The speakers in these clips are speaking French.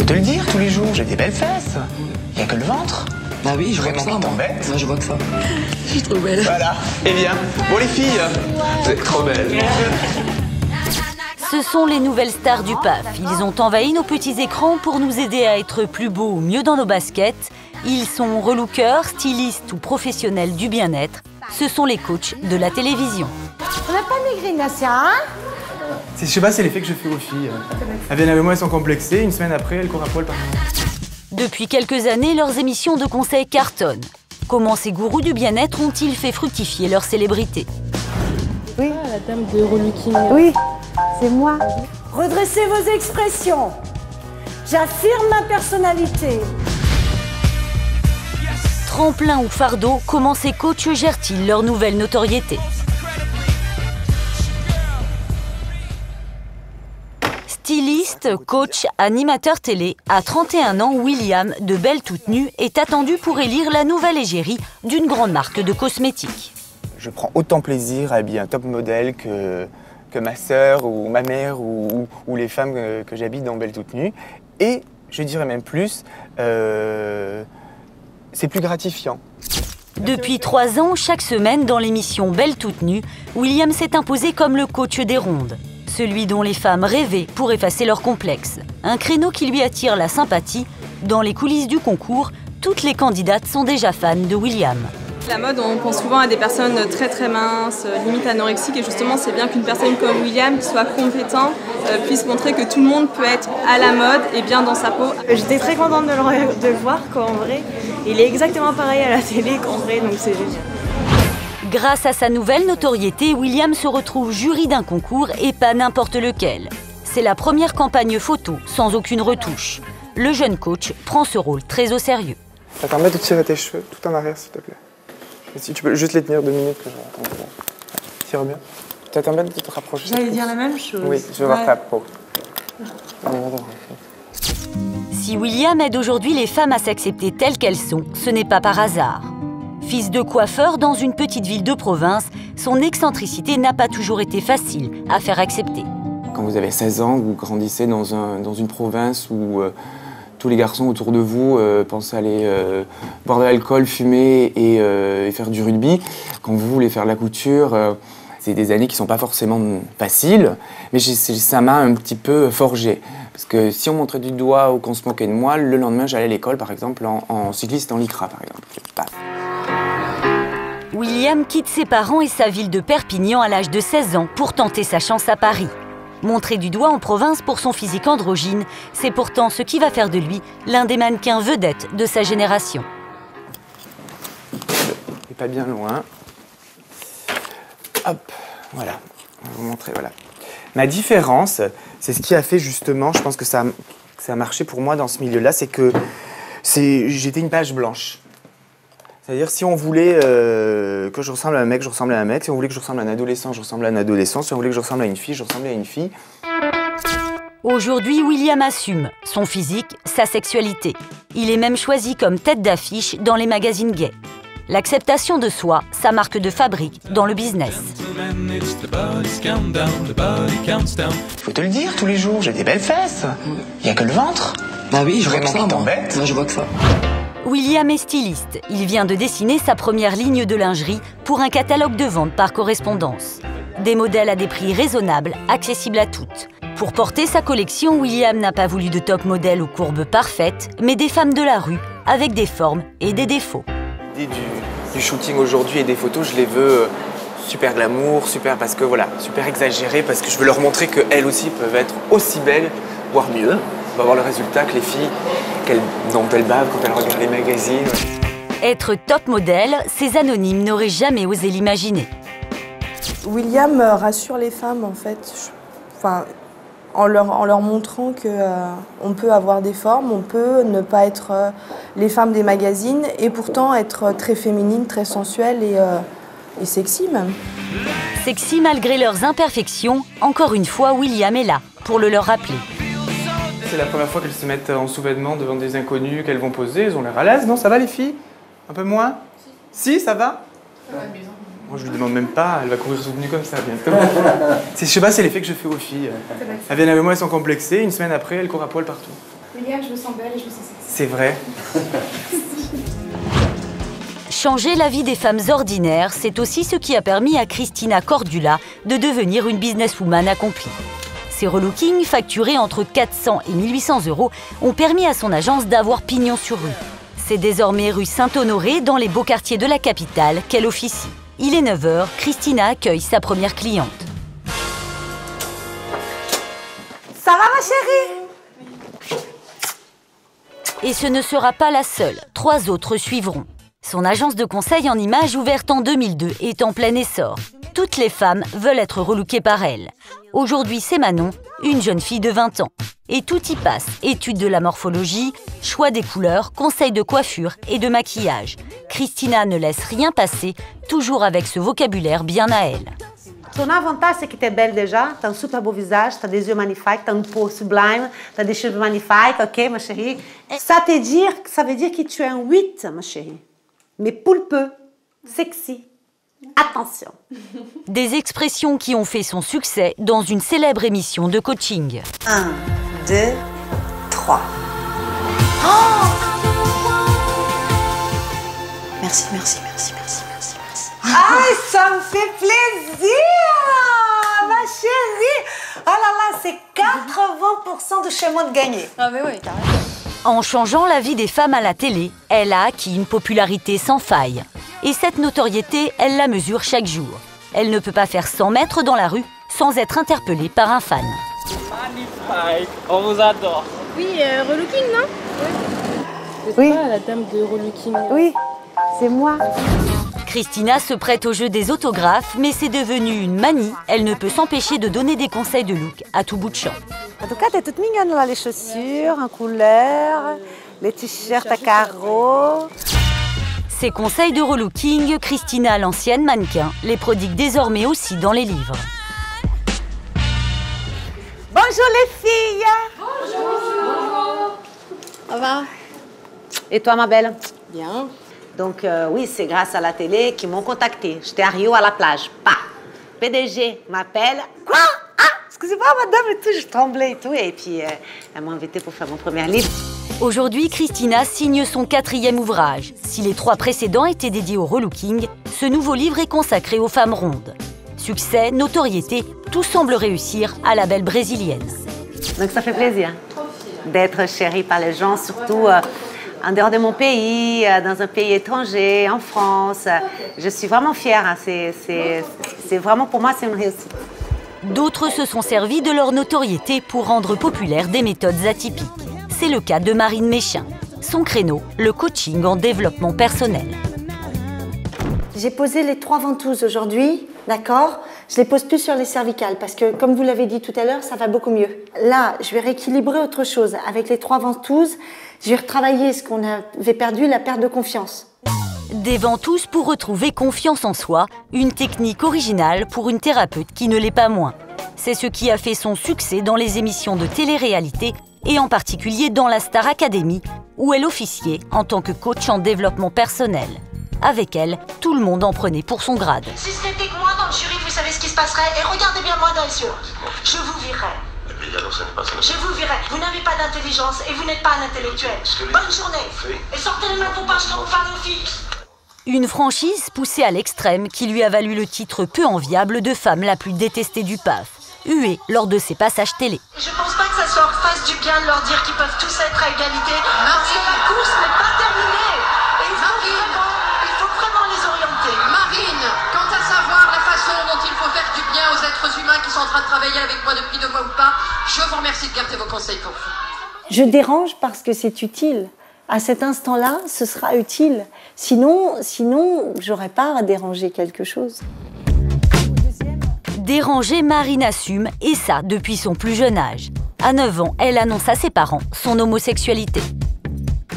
Faut te le dire tous les jours, j'ai des belles fesses. Y a que le ventre. Bah oui, je vois que ça, moi. T'embête. Moi, je vois que ça. Je suis trop belle. Voilà. Eh bien, bon les filles, vous êtes trop belles. Ce sont les nouvelles stars du PAF. Ils ont envahi nos petits écrans pour nous aider à être plus beaux ou mieux dans nos baskets. Ils sont relookers, stylistes ou professionnels du bien-être. Ce sont les coachs de la télévision. On n'a pas maigri, Nassia, hein? Je sais pas, c'est l'effet que je fais aux filles. Elles viennent avec moi, elles sont complexées. Une semaine après, elles courent à poil partout. Depuis quelques années, leurs émissions de conseils cartonnent. Comment ces gourous du bien-être ont-ils fait fructifier leur célébrité? Oui. Ah, la dame de relooking. Oui, c'est moi. Redressez vos expressions. J'affirme ma personnalité. Tremplin ou fardeau, comment ces coachs gèrent-ils leur nouvelle notoriété? Styliste, coach, animateur télé, à 31 ans, William, de Belle Toute Nue, est attendu pour élire la nouvelle égérie d'une grande marque de cosmétiques. Je prends autant plaisir à habiller un top modèle que ma sœur ou ma mère ou les femmes que j'habite dans Belle Toute Nue. Et je dirais même plus, c'est plus gratifiant. Depuis 3 ans, chaque semaine, dans l'émission Belle Toute Nue, William s'est imposé comme le coach des rondes. Celui dont les femmes rêvaient pour effacer leurs complexes. Un créneau qui lui attire la sympathie. Dans les coulisses du concours, toutes les candidates sont déjà fans de William. La mode, on pense souvent à des personnes très minces, limite anorexiques, et justement c'est bien qu'une personne comme William, qui soit compétent, puisse montrer que tout le monde peut être à la mode et bien dans sa peau. J'étais très contente de le voir, quoi, en vrai. Il est exactement pareil à la télé qu'en vrai, donc c'est génial. Grâce à sa nouvelle notoriété, William se retrouve jury d'un concours et pas n'importe lequel. C'est la première campagne photo, sans aucune retouche. Le jeune coach prend ce rôle très au sérieux. Ça permet de tirer tes cheveux tout en arrière, s'il te plaît. Et si tu peux juste les tenir 2 minutes, que je tire bien. Ça permet de te rapprocher. J'allais dire la même chose. Oui, je veux voir ta peau. Si William aide aujourd'hui les femmes à s'accepter telles qu'elles sont, ce n'est pas par hasard. Fils de coiffeur dans une petite ville de province, son excentricité n'a pas toujours été facile à faire accepter. Quand vous avez 16 ans, vous grandissez dans une province où tous les garçons autour de vous pensent aller boire de l'alcool, fumer et faire du rugby. Quand vous voulez faire de la couture, c'est des années qui ne sont pas forcément faciles, mais ça m'a un petit peu forgé. Parce que si on montrait du doigt ou qu'on se moquait de moi, le lendemain j'allais à l'école par exemple en cycliste en lycra par exemple. Paf. William quitte ses parents et sa ville de Perpignan à l'âge de 16 ans pour tenter sa chance à Paris. Montré du doigt en province pour son physique androgyne, c'est pourtant ce qui va faire de lui l'un des mannequins vedettes de sa génération. Et pas bien loin. Hop, voilà. On va vous montrer, voilà. Ma différence, c'est ce qui a fait justement, je pense que ça a marché pour moi dans ce milieu-là, c'est que j'étais une page blanche. C'est-à-dire, si on voulait que je ressemble à un mec, je ressemble à un mec. Si on voulait que je ressemble à un adolescent, je ressemble à un adolescent. Si on voulait que je ressemble à une fille, je ressemblais à une fille. Aujourd'hui, William assume son physique, sa sexualité. Il est même choisi comme tête d'affiche dans les magazines gays. L'acceptation de soi, sa marque de fabrique dans le business. Faut te le dire tous les jours, j'ai des belles fesses. Y a que le ventre. Bah oui, je vois que ça, moi. T'embête. Moi, je vois que ça. William est styliste. Il vient de dessiner sa première ligne de lingerie pour un catalogue de vente par correspondance. Des modèles à des prix raisonnables, accessibles à toutes. Pour porter sa collection, William n'a pas voulu de top modèles aux courbes parfaites, mais des femmes de la rue, avec des formes et des défauts. Du shooting aujourd'hui et des photos, je les veux super glamour, super parce que voilà, super exagéré, parce que je veux leur montrer qu'elles aussi peuvent être aussi belles, voire mieux. On va voir le résultat que les filles, dont elles bavent quand elles regardent les magazines. Être top modèle, ces anonymes n'auraient jamais osé l'imaginer. William rassure les femmes, en fait, en leur montrant qu'on peut avoir des formes, on peut ne pas être les femmes des magazines et pourtant être très féminine, très sensuelle et sexy même. Sexy malgré leurs imperfections, encore une fois, William est là pour le leur rappeler. C'est la première fois qu'elles se mettent en sous-vêtements devant des inconnus, qu'elles vont poser, elles ont l'air à l'aise. Non, ça va les filles? Un peu moins? Si, ça va? Moi, je lui demande même pas, elle va courir soutenue comme ça bientôt. Je sais pas, c'est l'effet que je fais aux filles. Elles viennent avec moi, elles sont complexées, une semaine après, elles courent à poil partout. William, je me sens belle et je me sens sexy. C'est vrai. Changer la vie des femmes ordinaires, c'est aussi ce qui a permis à Cristina Cordula de devenir une businesswoman accomplie. Ses relookings, facturés entre 400 et 1800 € ont permis à son agence d'avoir pignon sur rue. C'est désormais rue Saint-Honoré, dans les beaux quartiers de la capitale, qu'elle officie. Il est 9 h, Cristina accueille sa première cliente. Ça va ma chérie? Et ce ne sera pas la seule, 3 autres suivront. Son agence de conseil en images, ouverte en 2002, est en plein essor. Toutes les femmes veulent être relookées par elle. Aujourd'hui, c'est Manon, une jeune fille de 20 ans. Et tout y passe, étude de la morphologie, choix des couleurs, conseils de coiffure et de maquillage. Cristina ne laisse rien passer, toujours avec ce vocabulaire bien à elle. Ton avantage, c'est que tu es belle déjà, tu as un super beau visage, tu as des yeux magnifiques, tu as une peau sublime, tu as des cheveux magnifiques, ok ma chérie? Ça veut dire que tu es un 8, ma chérie. Mais poulpeux, sexy. Attention. Des expressions qui ont fait son succès dans une célèbre émission de coaching. 1, 2, 3. Oh merci, merci, merci, merci, merci, merci. Ah, ça me fait plaisir, ma chérie. Oh là là, c'est 80% de chez moi de gagner. Ah mais oui, carrément. En changeant la vie des femmes à la télé, elle a acquis une popularité sans faille. Et cette notoriété, elle la mesure chaque jour. Elle ne peut pas faire 100 mètres dans la rue sans être interpellée par un fan. Magnifique, on vous adore. Oui, relooking, non? Oui. Pas la dame de relooking. Oui, c'est moi. Cristina se prête au jeu des autographes, mais c'est devenu une manie. Elle ne peut s'empêcher de donner des conseils de look à tout bout de champ. En tout cas, t'es toute mignonne là, les chaussures en couleur, les t-shirts à carreaux. Ses conseils de relooking, Cristina, l'ancienne mannequin, les prodigue désormais aussi dans les livres. Bonjour les filles. Bonjour. Ça va? Et toi, ma belle? Bien. Donc oui, c'est grâce à la télé qu'ils m'ont contacté. J'étais à Rio à la plage. Pas. PDG m'appelle. Quoi? Ah, excusez-moi, madame, et tout, je tremblais et tout. Et puis, elle m'a invitée pour faire mon premier livre. Aujourd'hui, Cristina signe son 4e ouvrage. Si les 3 précédents étaient dédiés au relooking, ce nouveau livre est consacré aux femmes rondes. Succès, notoriété, tout semble réussir à la belle brésilienne. Donc ça fait plaisir d'être chérie par les gens, surtout en dehors de mon pays, dans un pays étranger, en France. Je suis vraiment fière. Hein. C'est vraiment, pour moi, c'est une réussite. D'autres se sont servis de leur notoriété pour rendre populaires des méthodes atypiques. C'est le cas de Marine Méchin. Son créneau, le coaching en développement personnel. J'ai posé les 3 ventouses aujourd'hui, d'accord? Je les pose plus sur les cervicales parce que, comme vous l'avez dit tout à l'heure, ça va beaucoup mieux. Là, je vais rééquilibrer autre chose. Avec les 3 ventouses, je vais retravailler ce qu'on avait perdu, la perte de confiance. Des ventouses pour retrouver confiance en soi, une technique originale pour une thérapeute qui ne l'est pas moins. C'est ce qui a fait son succès dans les émissions de télé-réalité et en particulier dans la Star Academy, où elle officiait en tant que coach en développement personnel. Avec elle, tout le monde en prenait pour son grade. Si c'était que moi dans le jury, vous savez ce qui se passerait. Et regardez bien moi dans les yeux. Je vous virerai. Je vous virerai. Vous n'avez pas d'intelligence et vous n'êtes pas un intellectuel. Bonne journée. Et sortez les mains de vos poches quand vous parlez aux filles. Une franchise poussée à l'extrême qui lui a valu le titre peu enviable de femme la plus détestée du PAF, huée lors de ses passages télé. Je pense pas que ça leur fasse du bien de leur dire qu'ils peuvent tous être à égalité. Parce que la course n'est pas terminée. Et il faut vraiment les orienter. Marine, quant à savoir la façon dont il faut faire du bien aux êtres humains qui sont en train de travailler avec moi depuis 2 mois ou pas, je vous remercie de garder vos conseils pour vous. Je dérange parce que c'est utile. À cet instant-là, ce sera utile. Sinon, j'aurais pas à déranger quelque chose. Déranger, Marine assume, et ça depuis son plus jeune âge. À 9 ans, elle annonce à ses parents son homosexualité.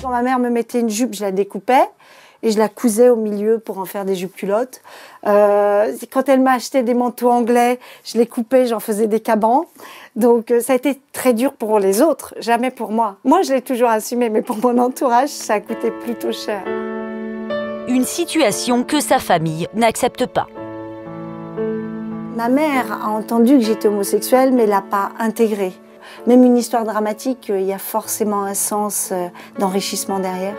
Quand ma mère me mettait une jupe, je la découpais et je la cousais au milieu pour en faire des jupes culottes. Quand elle m'a acheté des manteaux anglais, je les coupais, j'en faisais des cabans. Donc ça a été très dur pour les autres, jamais pour moi. Moi, je l'ai toujours assumé, mais pour mon entourage, ça a coûté plutôt cher. Une situation que sa famille n'accepte pas. Ma mère a entendu que j'étais homosexuelle, mais l'a pas intégré. même une histoire dramatique, il y a forcément un sens d'enrichissement derrière.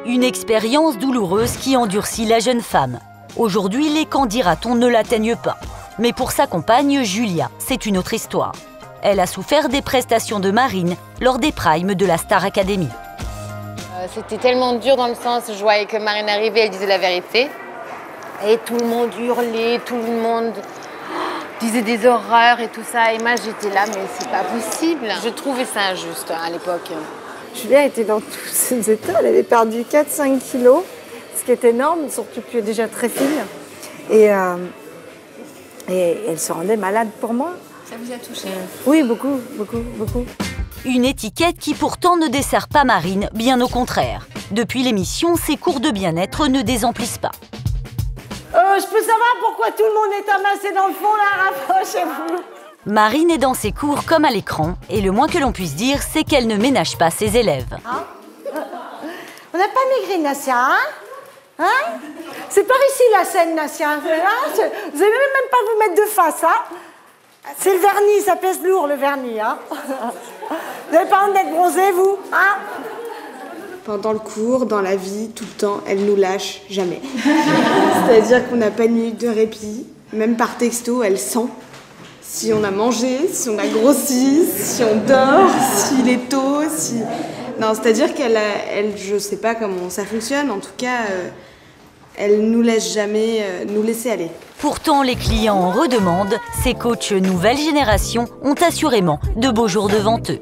Une expérience douloureuse qui endurcit la jeune femme. Aujourd'hui, les camps dira-t-on ne l'atteignent pas. Mais pour sa compagne, Julia, c'est une autre histoire. Elle a souffert des prestations de Marine lors des primes de la Star Academy. C'était tellement dur dans le sens où je voyais que Marine arrivait, elle disait la vérité. Et tout le monde hurlait, tout le monde disait des horreurs et tout ça. Et moi j'étais là, mais c'est pas possible. Je trouvais ça injuste à l'époque. Julia était dans tous ses états, elle avait perdu 4-5 kilos, ce qui est énorme, surtout qu'elle est déjà très fine. Et elle se rendait malade pour moi. Ça vous a touché? Oui, beaucoup, beaucoup, beaucoup. Une étiquette qui pourtant ne dessert pas Marine, bien au contraire. Depuis l'émission, ses cours de bien-être ne désemplissent pas. Je peux savoir pourquoi tout le monde est amassé dans le fond là, rapprochez-vous. Marine est dans ses cours comme à l'écran, et le moins que l'on puisse dire, c'est qu'elle ne ménage pas ses élèves. Hein? On n'a pas maigri, Nassia, hein? C'est par ici la scène, Nassia. Vous n'allez même pas vous mettre de face, hein? C'est le vernis, ça pèse lourd le vernis, hein? Vous n'avez pas honte d'être bronzé, vous, hein? Pendant le cours, dans la vie, tout le temps, elle nous lâche jamais. C'est-à-dire qu'on n'a pas une minute de répit. Même par texto, elle sent si on a mangé, si on a grossi, si on dort, s'il est tôt, si... Non, c'est-à-dire qu'elle, je sais pas comment ça fonctionne, en tout cas, elle nous laisse jamais nous laisser aller. Pourtant, les clients en redemandent. Ces coachs nouvelle génération ont assurément de beaux jours devant eux.